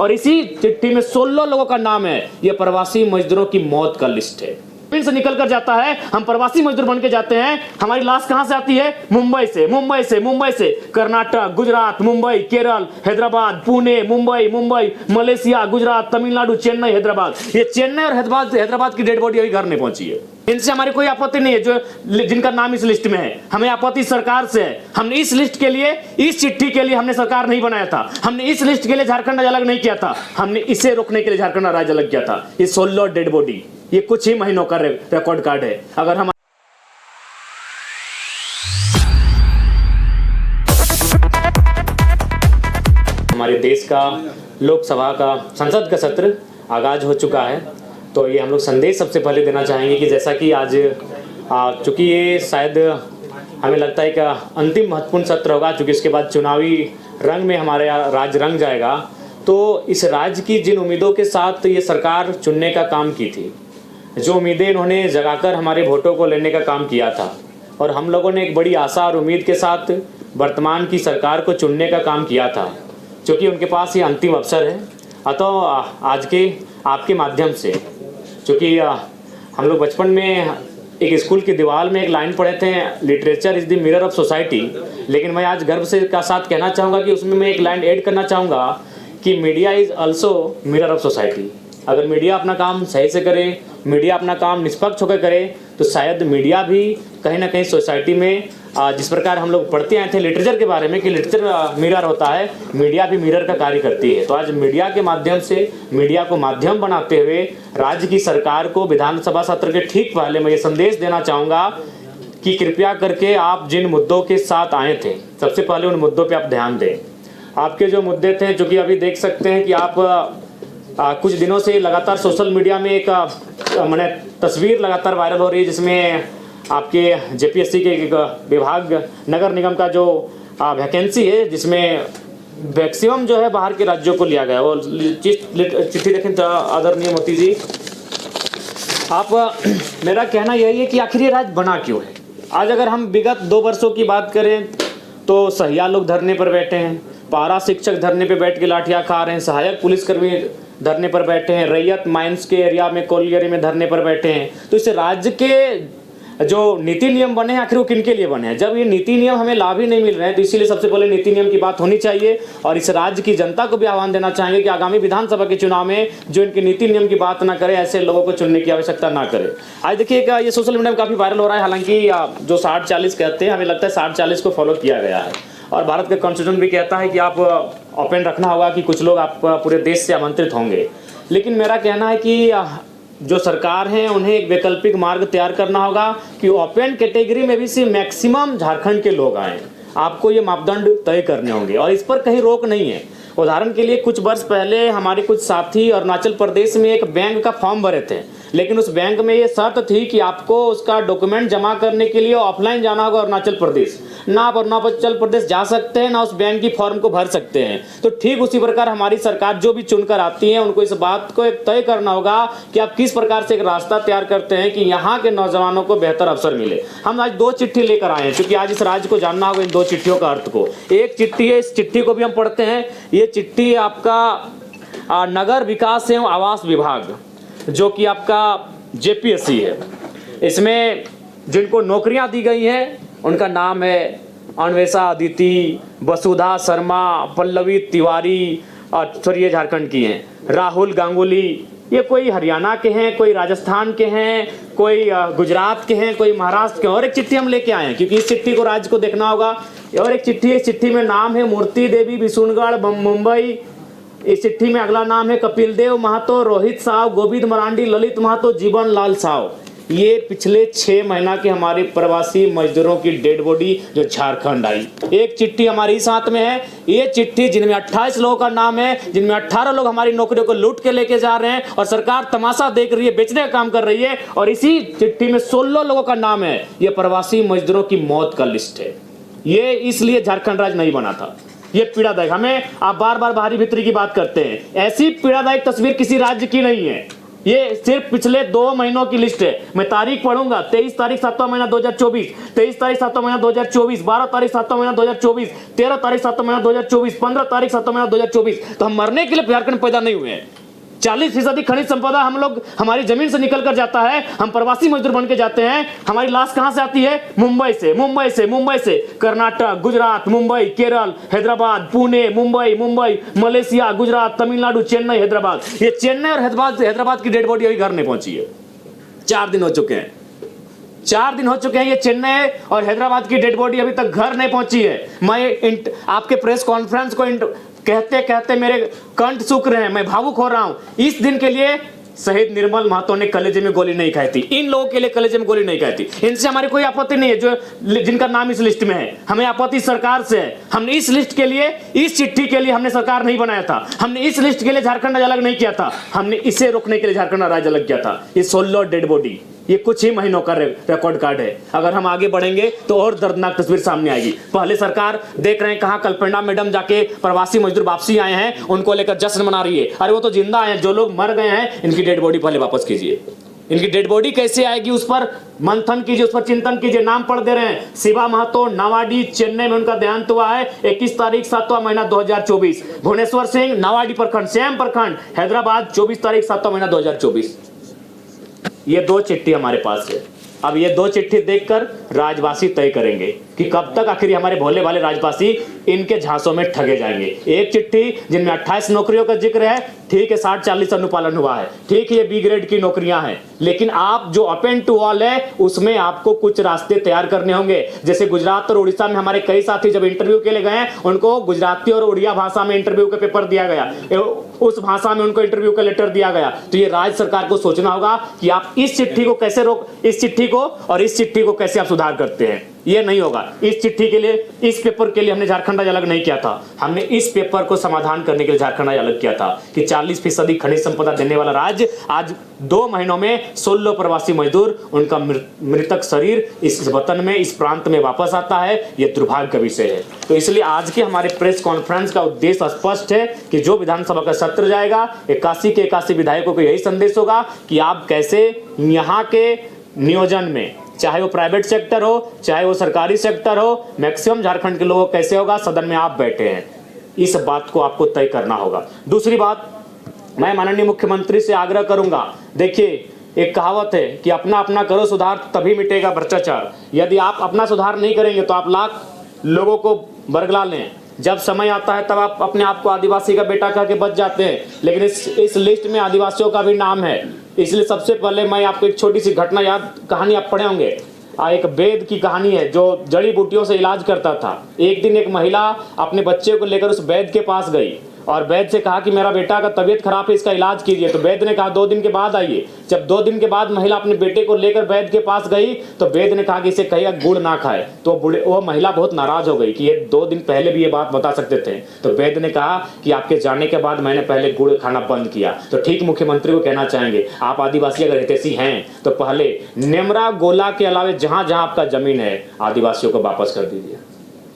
और इसी चिट्ठी में 16 लोगों का नाम है। ये प्रवासी मजदूरों की मौत का लिस्ट है। से निकल कर जाता है, हम प्रवासी मजदूर बन के जाते हैं। हमारी लाश कहां से आती है? मुंबई से, कर्नाटक, गुजरात, मुंबई, केरल, हैदराबाद, पुणे, मुंबई, मलेशिया, गुजरात, तमिलनाडु, चेन्नई, हैदराबाद। ये चेन्नई और हैदराबाद की डेड बॉडी अभी घर नहीं पहुंची है। इनसे हमारी कोई आपत्ति नहीं है, जो जिनका नाम इस लिस्ट में है। हमें आपत्ति सरकार से है। हमने इस लिस्ट के लिए, इस चिट्ठी के लिए हमने सरकार नहीं बनाया था। हमने इस लिस्ट के लिए झारखंड राज्य अलग नहीं किया था। हमने इसे रोकने के लिए झारखंड राज्य अलग किया था। ये 16 डेड बॉडी, ये कुछ ही महीनों का रिकॉर्ड कार्ड है। अगर हम हमारे देश का लोकसभा का संसद का सत्र आगाज हो चुका है, तो ये हम लोग संदेश सबसे पहले देना चाहेंगे कि जैसा कि आज चूँकि ये शायद हमें लगता है कि अंतिम महत्वपूर्ण सत्र होगा, चूँकि इसके बाद चुनावी रंग में हमारे राज्य रंग जाएगा। तो इस राज्य की जिन उम्मीदों के साथ ये सरकार चुनने का काम की थी, जो उम्मीदें इन्होंने जगाकर हमारे वोटों को लेने का काम किया था, और हम लोगों ने एक बड़ी आशा और उम्मीद के साथ वर्तमान की सरकार को चुनने का काम किया था, क्योंकि उनके पास ये अंतिम अवसर है। अतः आज के आपके माध्यम से, क्योंकि हम लोग बचपन में एक स्कूल की दीवार में एक लाइन पढ़े थे, literature is the mirror of society, लेकिन मैं आज गर्व से का साथ कहना चाहूँगा कि उसमें मैं एक लाइन ऐड करना चाहूँगा कि media is also mirror of society. अगर मीडिया अपना काम सही से करे, मीडिया अपना काम निष्पक्ष होकर करे, तो शायद मीडिया भी कहीं ना कहीं सोसाइटी में जिस प्रकार हम लोग पढ़ते आए थे लिटरेचर के बारे में कि लिटरेचर मिरर होता है, मीडिया भी मिरर का कार्य करती है। तो आज मीडिया के माध्यम से, मीडिया को माध्यम बनाते हुए राज्य की सरकार को विधानसभा सत्र के ठीक पहले मैं ये संदेश देना चाहूँगा कि कृपया करके आप जिन मुद्दों के साथ आए थे, सबसे पहले उन मुद्दों पर आप ध्यान दें। आपके जो मुद्दे थे, जो कि अभी देख सकते हैं कि आप कुछ दिनों से लगातार सोशल मीडिया में एक मैंने तस्वीर लगातार वायरल हो रही है, जिसमें आपके जेपीएससी के एक विभाग नगर निगम का जो वैकेंसी है, जिसमें मैक्सिमम जो है बाहर के राज्यों को लिया गया। वो चिट्ठी देखें तो आदरणीय मोदी जी, आप मेरा कहना यही है कि आखिर ये राज्य बना क्यों है। आज अगर हम विगत 2 वर्षों की बात करें तो सहिया लोग धरने पर बैठे हैं, पारा शिक्षक धरने पर बैठ के लाठियाँ खा रहे हैं, सहायक पुलिसकर्मी धरने पर बैठे हैं, रैयत माइंस के एरिया में कोलियरी में धरने पर बैठे हैं। तो इस राज्य के जो नीति नियम बने हैं, आखिर वो किन के लिए बने हैं? जब ये नीति नियम हमें लाभ ही नहीं मिल रहे हैं, तो इसीलिए सबसे पहले नीति नियम की बात होनी चाहिए। और इस राज्य की जनता को भी आह्वान देना चाहेंगे कि आगामी विधानसभा के चुनाव में जो इनके नीति नियम की बात ना करे, ऐसे लोगों को चुनने की आवश्यकता ना करे। आज देखिए ये सोशल मीडिया में काफ़ी वायरल हो रहा है, हालांकि जो 60-40 कहते हैं, हमें लगता है 60-40 को फॉलो किया गया है। और भारत का कॉन्स्टिट्यूशन भी कहता है कि आप ओपन रखना होगा कि कुछ लोग आप पूरे देश से आमंत्रित होंगे। लेकिन मेरा कहना है कि जो सरकार है उन्हें एक वैकल्पिक मार्ग तैयार करना होगा कि ओपन कैटेगरी में भी सिर्फ मैक्सिमम झारखंड के लोग आएँ। आपको ये मापदंड तय करने होंगे और इस पर कहीं रोक नहीं है। उदाहरण के लिए कुछ वर्ष पहले हमारे कुछ साथी अरुणाचल प्रदेश में एक बैंक का फॉर्म भरे थे, लेकिन उस बैंक में ये शर्त थी कि आपको उसका डॉक्यूमेंट जमा करने के लिए ऑफलाइन जाना होगा अरुणाचल प्रदेश। ना आप अरुणाचल प्रदेश जा सकते हैं, ना उस बैंक की फॉर्म को भर सकते हैं। तो ठीक उसी प्रकार हमारी सरकार जो भी चुनकर आती है, उनको इस बात को एक तय करना होगा कि आप किस प्रकार से एक रास्ता तैयार करते हैं कि यहाँ के नौजवानों को बेहतर अवसर मिले। हम आज 2 चिट्ठी लेकर आए हैं, क्योंकि आज इस राज्य को जानना होगा इन 2 चिट्ठियों का अर्थ को। एक चिट्ठी है, इस चिट्ठी को भी हम पढ़ते हैं। ये चिट्ठी आपका नगर विकास एवं आवास विभाग, जो कि आपका जेपीएससी है, इसमें जिनको नौकरियां दी गई हैं उनका नाम है अन्वेषा अदिति, वसुधा शर्मा, पल्लवी तिवारी, और ये झारखंड की हैं, राहुल गांगुली। ये कोई हरियाणा के हैं, कोई राजस्थान के हैं, कोई गुजरात के हैं, कोई महाराष्ट्र के। और एक चिट्ठी हम लेके आए हैं, क्योंकि इस चिट्ठी को राज्य को देखना होगा। और एक चिट्ठी, इस चिट्ठी में नाम है मूर्ति देवी बिशुनगढ़ मुंबई। इस चिट्ठी में अगला नाम है कपिल देव महतो, रोहित साव, गोविंद मरांडी, ललित महतो, जीवन लाल साव। ये पिछले 6 महीना के हमारे प्रवासी मजदूरों की डेड बॉडी जो झारखंड आई। एक चिट्ठी हमारी साथ में है। ये चिट्ठी जिनमें 28 लोगों का नाम है, जिनमें 18 लोग हमारी नौकरियों को लूट के लेके जा रहे हैं और सरकार तमाशा देख रही है, बेचने का काम कर रही है। और इसी चिट्ठी में 16 लोगों का नाम है। ये प्रवासी मजदूरों की मौत का लिस्ट है। ये इसलिए झारखंड राज्य नहीं बना था। ये पीड़ादायक, हमें आप बार बार बाहरी भीतरी की बात करते हैं, ऐसी पीड़ादायक तस्वीर किसी राज्य की नहीं है। ये सिर्फ पिछले 2 महीनों की लिस्ट है। मैं तारीख पढ़ूंगा, 23 तारीख 7वां महीना 2024, 23 तारीख 7वां महीना 2024, 12 तारीख 7वां महीना 2024, 13 तारीख 7वां महीना 2024, 15 तारीख 7वां महीना 2024। तो हम मरने के लिए झारखंड पैदा नहीं हुए हैं। 40% खनिज संपदा हम लोग, हमारी जमीन से निकल कर जाता है, हम प्रवासी मजदूर बन के जाते हैं। हमारी लाश कहां से आती है? मुंबई से, मुंबई से, मुंबई से, कर्नाटक, गुजरात, मुंबई, केरल, हैदराबाद, पुणे, मुंबई, मुंबई, मलेशिया, गुजरात, तमिलनाडु, चेन्नई, हैदराबाद। ये चेन्नई और हैदराबाद की डेड बॉडी अभी घर नहीं पहुंची है। 4 दिन हो चुके हैं, 4 दिन हो चुके हैं। ये चेन्नई और हैदराबाद की डेड बॉडी अभी तक घर नहीं पहुंची है। मैं आपके प्रेस कॉन्फ्रेंस को कहते कहते मेरे कंठ सूख रहे हैं, मैं भावुक हो रहा हूं। इस दिन के लिए शहीद निर्मल महतो ने कलेजे में गोली नहीं खाई थी। इन लोगों के लिए कलेजे में गोली नहीं खाई थी। इनसे हमारी कोई आपत्ति नहीं है, जो जिनका नाम इस लिस्ट में है। हमें आपत्ति सरकार से है। हमने इस लिस्ट के लिए, इस चिट्ठी के लिए हमने सरकार नहीं बनाया था। हमने इस लिस्ट के लिए झारखंड राज्य अलग नहीं किया था। हमने इसे रोकने के लिए झारखंड राज्य अलग किया था। ये 16 डेड बॉडी, ये कुछ ही महीनों का रिकॉर्ड कार्ड है। अगर हम आगे बढ़ेंगे तो और दर्दनाक तस्वीर सामने आएगी। पहले सरकार देख रहे हैं कहां कल्पना मैडम जाके प्रवासी मजदूर वापसी आए हैं, उनको लेकर जश्न मना रही है। अरे वो तो जिंदा हैं, जो लोग मर गए हैं इनकी डेड बॉडी पहले वापस कीजिए। इनकी डेड बॉडी कैसे आएगी उस पर मंथन कीजिए, उस पर चिंतन कीजिए। नाम पढ़ दे रहे हैं, शिवा महतो, नावाडी, चेन्नई में उनका देहांत हुआ है 21 तारीख 7वां महीना 2024। भुवनेश्वर सिंह, नावाडी प्रखंड, सेम प्रखंड, हैदराबाद, 24 तारीख 7वां महीना 2024। ये 2 चिट्ठी हमारे पास है। अब ये 2 चिट्ठी देखकर राजवासी तय करेंगे कि कब तक आखिर हमारे भोले वाले राजवासी इनके झांसों में ठगे जाएंगे। एक चिट्ठी जिनमें 28 नौकरियों का जिक्र है, ठीक है, 60-40 अनुपालन हुआ है, ठीक है, ये बी ग्रेड की नौकरियां हैं, लेकिन आप जो अप एंड टू ऑल है उसमें आपको कुछ रास्ते तैयार करने होंगे। जैसे गुजरात और उड़ीसा में हमारे कई साथी जब इंटरव्यू के लिए गए, उनको गुजराती और उड़िया भाषा में इंटरव्यू का पेपर दिया गया, उस भाषा में उनको इंटरव्यू का लेटर दिया गया। तो ये राज्य सरकार को सोचना होगा कि आप इस चिट्ठी को कैसे इस चिट्ठी को और इस चिट्ठी को कैसे आप सुधार करते हैं। ये नहीं होगा। इस चिट्ठी के लिए, इस पेपर के लिए हमने झारखंड राज्य अलग नहीं किया था। हमने इस पेपर को समाधान करने के लिए झारखंड राज्य अलग किया था कि 40% खनिज संपदा देने वाला राज्य आज 2 महीनों में 16 प्रवासी मजदूर, उनका मृतक शरीर इस वतन में, इस प्रांत में वापस आता है। यह दुर्भाग्य का विषय है। तो इसलिए आज के हमारे प्रेस कॉन्फ्रेंस का उद्देश्य स्पष्ट है कि जो विधानसभा का सत्र जाएगा, 81 के 81 विधायकों को यही संदेश होगा कि आप कैसे यहाँ के नियोजन में, चाहे वो प्राइवेट सेक्टर हो, चाहे वो सरकारी सेक्टर हो, मैक्सिमम झारखंड के लोगों कैसे होगा, सदन में आप बैठे हैं, इस बात को आपको तय करना होगा। दूसरी बात, मैं माननीय मुख्यमंत्री से आग्रह करूंगा, देखिए एक कहावत है कि अपना अपना करो सुधार तभी मिटेगा भ्रष्टाचार। यदि आप अपना सुधार नहीं करेंगे तो आप लाख लोगों को बरगला लें, जब समय आता है तब आप अपने आप को आदिवासी का बेटा कह के बच जाते हैं। लेकिन इस लिस्ट में आदिवासियों का भी नाम है। इसलिए सबसे पहले मैं आपको एक छोटी सी घटना कहानी आप पढ़े होंगे। एक वैद्य की कहानी है जो जड़ी बूटियों से इलाज करता था। एक दिन एक महिला अपने बच्चे को लेकर उस वैद्य के पास गई और वैद्य से कहा कि मेरा बेटा का तबीयत खराब है, इसका इलाज कीजिए। तो वैद्य ने कहा 2 दिन के बाद आइए। जब 2 दिन के बाद महिला अपने बेटे को लेकर वैद्य के पास गई तो वैद्य ने कहा कि इसे कहिएगा गुड़ ना खाए। तो वो महिला बहुत नाराज हो गई कि ये 2 दिन पहले भी ये बात बता सकते थे। तो वैद्य ने कहा कि आपके जाने के बाद मैंने पहले गुड़ खाना बंद किया। तो ठीक मुख्यमंत्री को कहना चाहेंगे, आप आदिवासी अगर हितैषी हैं तो पहले नेमरा गोला के अलावे जहां जहां आपका जमीन है आदिवासियों को वापस कर दीजिए,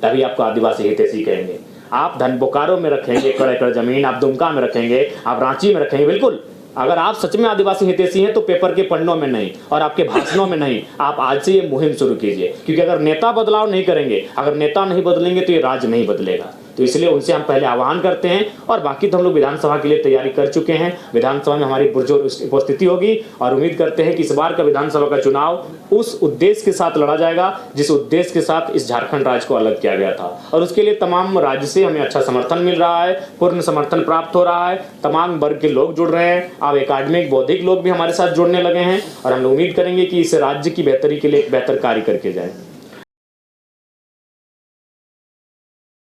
तभी आपको आदिवासी हितैषी कहेंगे। आप धन बोकारो में रखेंगे एकड़ एकड़ जमीन, आप दुमका में रखेंगे, आप रांची में रखेंगे, बिल्कुल। अगर आप सच में आदिवासी हितैषी हैं तो पेपर के पन्नों में नहीं और आपके भाषणों में नहीं, आप आज से ये मुहिम शुरू कीजिए। क्योंकि अगर नेता बदलाव नहीं करेंगे, अगर नेता नहीं बदलेंगे तो ये राज्य नहीं बदलेगा। तो इसलिए उनसे हम पहले आह्वान करते हैं। और बाकी तो हम लोग विधानसभा के लिए तैयारी कर चुके हैं। विधानसभा में हमारी पुरजोर उपस्थिति होगी और उम्मीद करते हैं कि इस बार का विधानसभा का चुनाव उस उद्देश्य के साथ लड़ा जाएगा जिस उद्देश्य के साथ इस झारखंड राज्य को अलग किया गया था। और उसके लिए तमाम राज्य से हमें अच्छा समर्थन मिल रहा है, पूर्ण समर्थन प्राप्त हो रहा है, तमाम वर्ग के लोग जुड़ रहे हैं। अब एकेडमिक बौद्धिक लोग भी हमारे साथ जुड़ने लगे हैं और हम लोग उम्मीद करेंगे कि इस राज्य की बेहतरी के लिए एक बेहतर कार्य करके जाए।